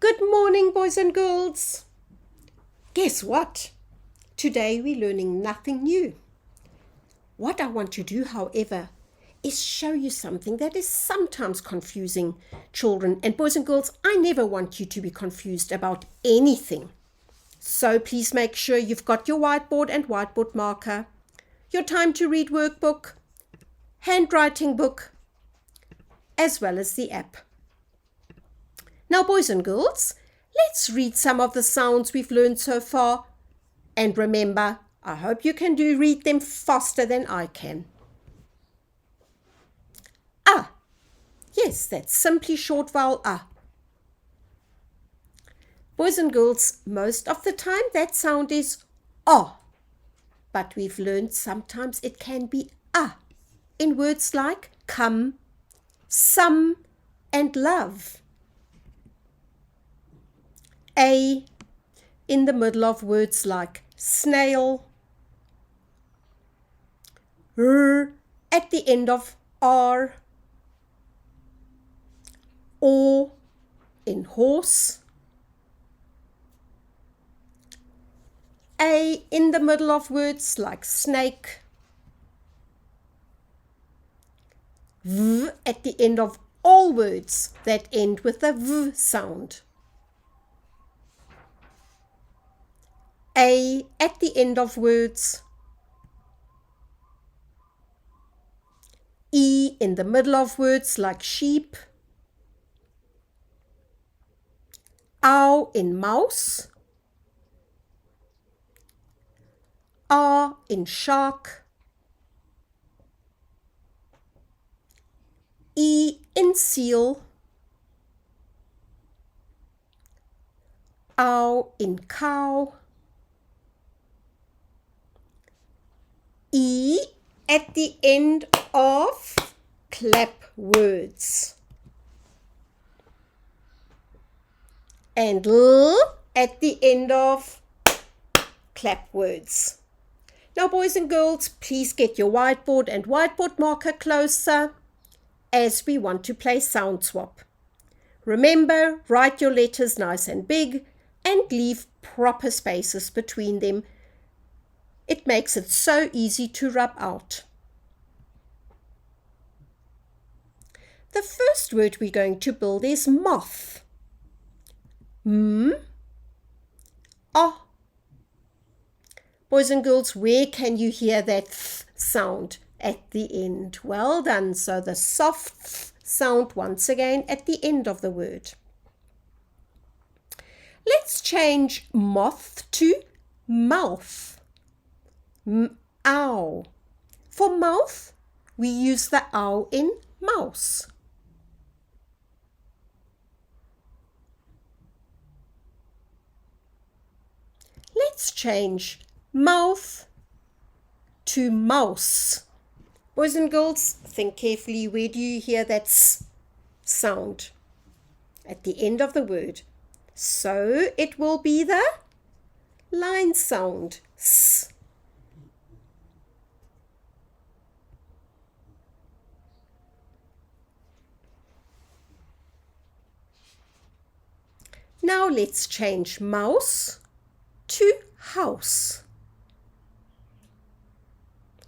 Good morning, boys and girls. Guess what? Today we're learning nothing new. What I want to do, however, is show you something that is sometimes confusing children. And boys and girls, I never want you to be confused about anything. So please make sure you've got your whiteboard and whiteboard marker, your time to read workbook, handwriting book, as well as the app. Now, boys and girls, let's read some of the sounds we've learned so far. And remember, I hope you can read them faster than I can. Ah, yes, that's simply short vowel ah. Boys and girls, most of the time that sound is ah. But we've learned sometimes it can be ah in words like come, some, and love. A in the middle of words like snail. R at the end of R. Or in horse. A in the middle of words like snake. V at the end of all words that end with a V sound. A at the end of words. E in the middle of words like sheep. Ow in mouse. R in shark. E in seal. Ow in cow. E at the end of clap words. And L at the end of clap words. Now, boys and girls, please get your whiteboard and whiteboard marker closer as we want to play sound swap. Remember, write your letters nice and big and leave proper spaces between them. It makes it so easy to rub out. The first word we're going to build is moth. M, ah. Boys and girls, where can you hear that th sound at the end? Well done. So the soft th sound once again at the end of the word. Let's change moth to mouth. Ow. For mouth, we use the ow in mouse. Let's change mouth to mouse. Boys and girls, think carefully. Where do you hear that s sound? At the end of the word. So it will be the line sound, s. Now let's change mouse to house.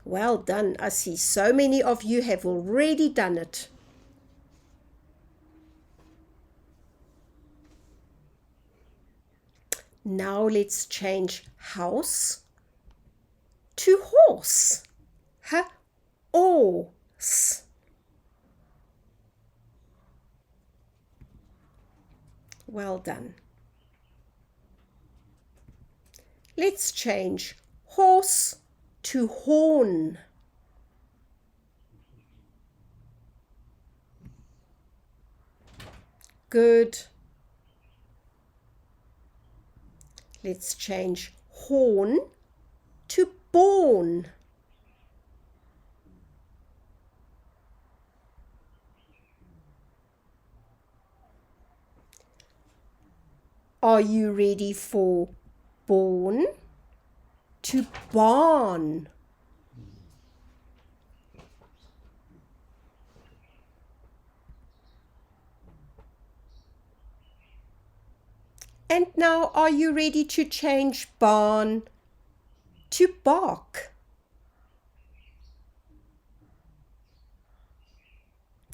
Well done. I see so many of you have already done it. Now let's change house to horse. Horse. Well done. Let's change horse to horn. Good. Let's change horn to born. Are you ready for born to barn? And now, are you ready to change barn to bark?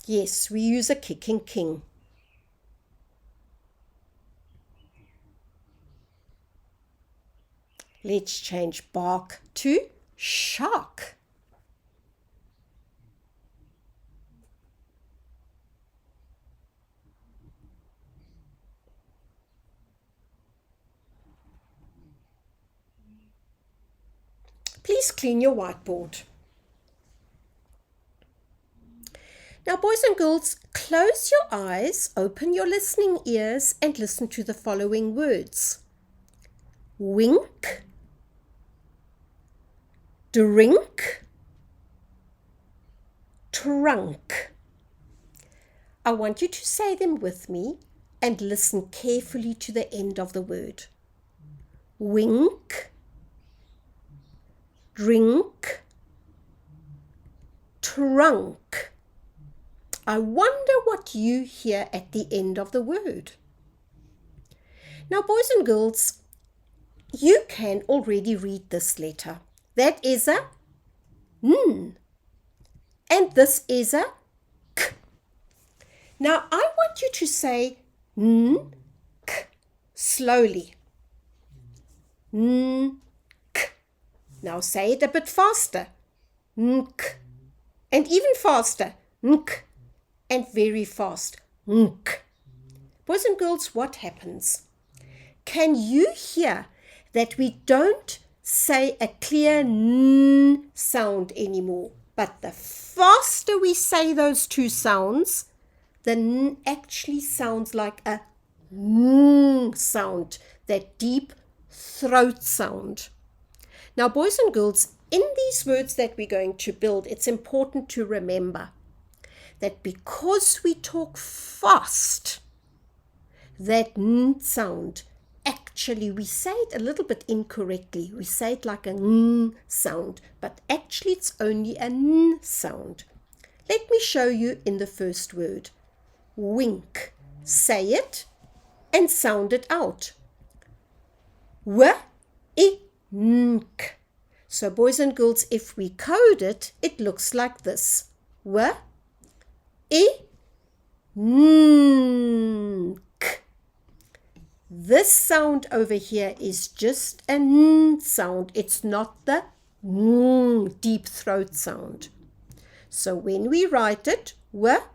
Yes, we use a kicking king. Let's change bark to shark. Please clean your whiteboard. Now, boys and girls, close your eyes, open your listening ears, and listen to the following words. Wink, drink, trunk. I want you to say them with me and listen carefully to the end of the word. Wink, drink, trunk. I wonder what you hear at the end of the word. Now, boys and girls, you can already read this letter. That is a N. And this is a K. Now, I want you to say N, K, slowly. N, K. Now say it a bit faster. N, K. And even faster. N, K. And very fast. N, K. Boys and girls, what happens? Can you hear that we don't say a clear N sound anymore? But the faster we say those two sounds, the N actually sounds like a N sound, that deep throat sound. Now, boys and girls, in these words that we're going to build, it's important to remember that because we talk fast, that N sound, actually we say it a little bit incorrectly. We say it like a N sound, but actually it's only a N sound. Let me show you in the first word. Wink. Say it and sound it out. W-I-N-K. So boys and girls, if we code it, it looks like this. W-I-N-K. This sound over here is just an N sound. It's not the N deep throat sound. So when we write it, W-I-N-K,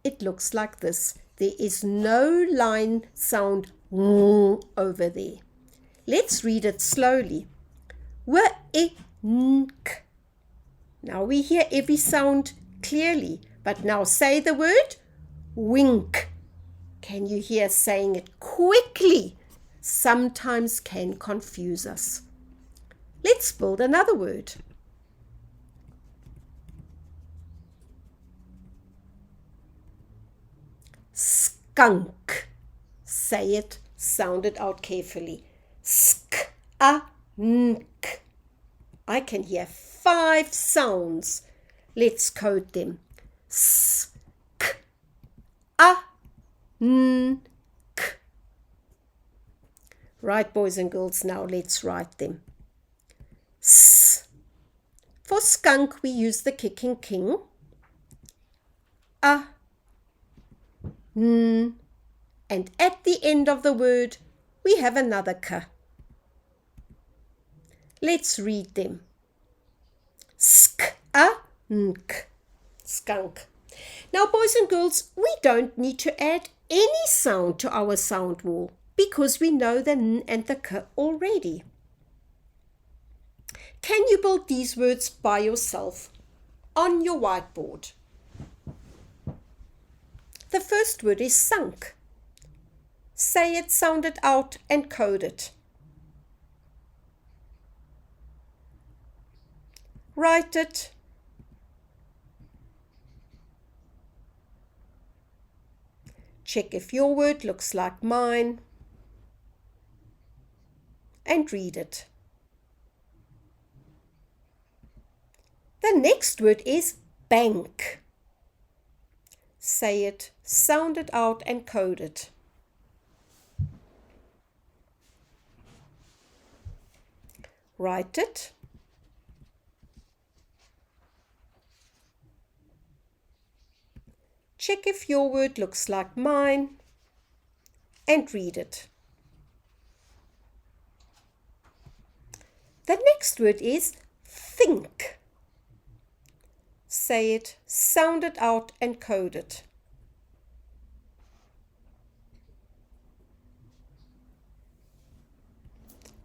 it looks like this. There is no line sound over there. Let's read it slowly. W-I-N-K. Now we hear every sound clearly, but now say the word wink. Can you hear saying it quickly? Sometimes can confuse us. Let's build another word. Skunk. Say it, sound it out carefully. Sk-a-nk. I can hear 5 sounds. Let's code them. S-k-a-n-k. Right, boys and girls, now let's write them. S. For skunk, we use the kicking king. A. N. And at the end of the word, we have another K. Let's read them. Sk-a-nk. Skunk. Now, boys and girls, we don't need to add any sound to our sound wall because we know the N and the K already. Can you build these words by yourself on your whiteboard? The first word is sunk. Say it, sound it out, and code it. Write it. Check if your word looks like mine. And read it. The next word is bank. Say it, sound it out and code it. Write it. Check if your word looks like mine and read it. The next word is think. Say it, sound it out and code it.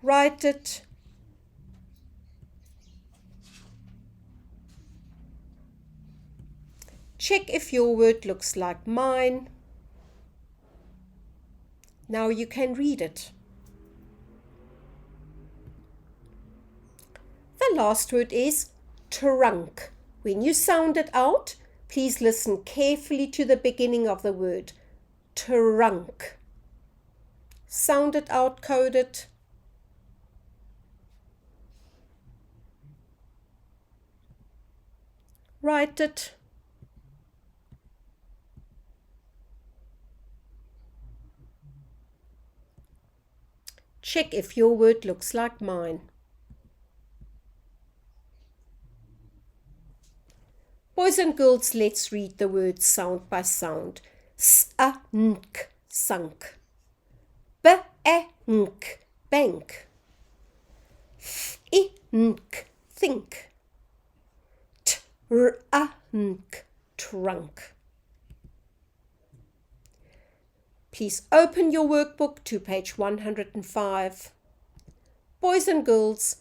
Write it. Check if your word looks like mine. Now you can read it. The last word is trunk. When you sound it out, please listen carefully to the beginning of the word. Trunk. Sound it out, code it. Write it. Check if your word looks like mine. Boys and girls, let's read the words sound by sound. S-a-nk, sunk. B-a-nk, bank. Th-i-nk, think. T-r-a-nk, trunk. Please open your workbook to page 105. Boys and girls,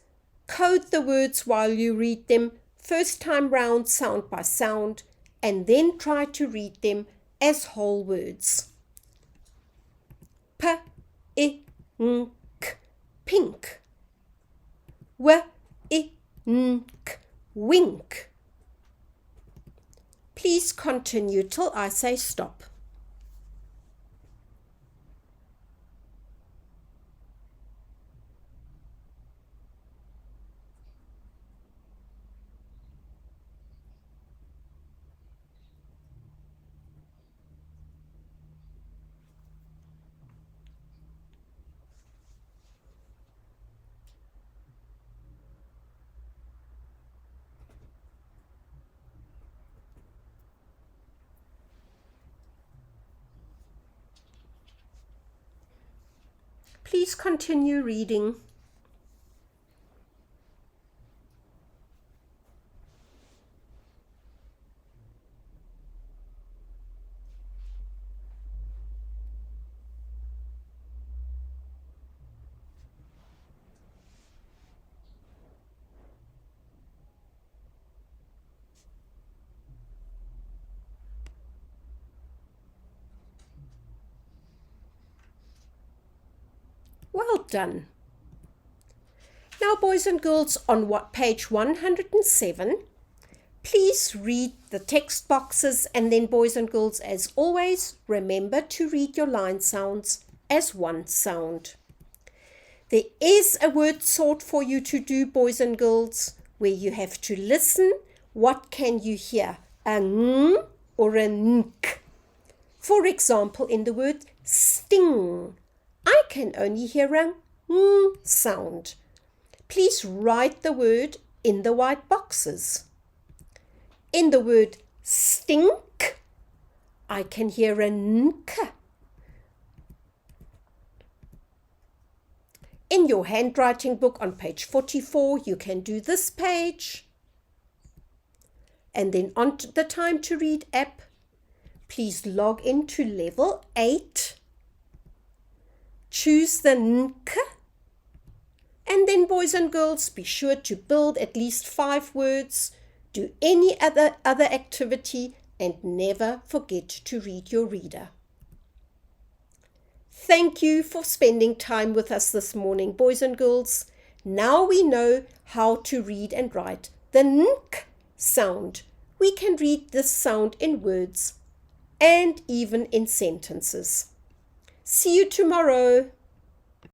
code the words while you read them, first time round sound by sound, and then try to read them as whole words. P-I-N-K, pink. W-I-N-K, wink. Please continue till I say stop. Please continue reading. Well done. Now, boys and girls, on page 107, please read the text boxes, and then, boys and girls, as always, remember to read your line sounds as one sound. There is a word sort for you to do, boys and girls, where you have to listen. What can you hear? A ng or a nk? For example, in the word sting, I can only hear a ng sound. Please write the word in the white boxes. In the word stink, I can hear a nk. In your handwriting book on page 44, you can do this page. And then on to the Time to Read app, please log into level 8. Choose the nk. And then, boys and girls, be sure to build at least 5 words, do any other activity, and never forget to read your reader. Thank you for spending time with us this morning, boys and girls. Now we know how to read and write the nk sound. We can read this sound in words and even in sentences. See you tomorrow.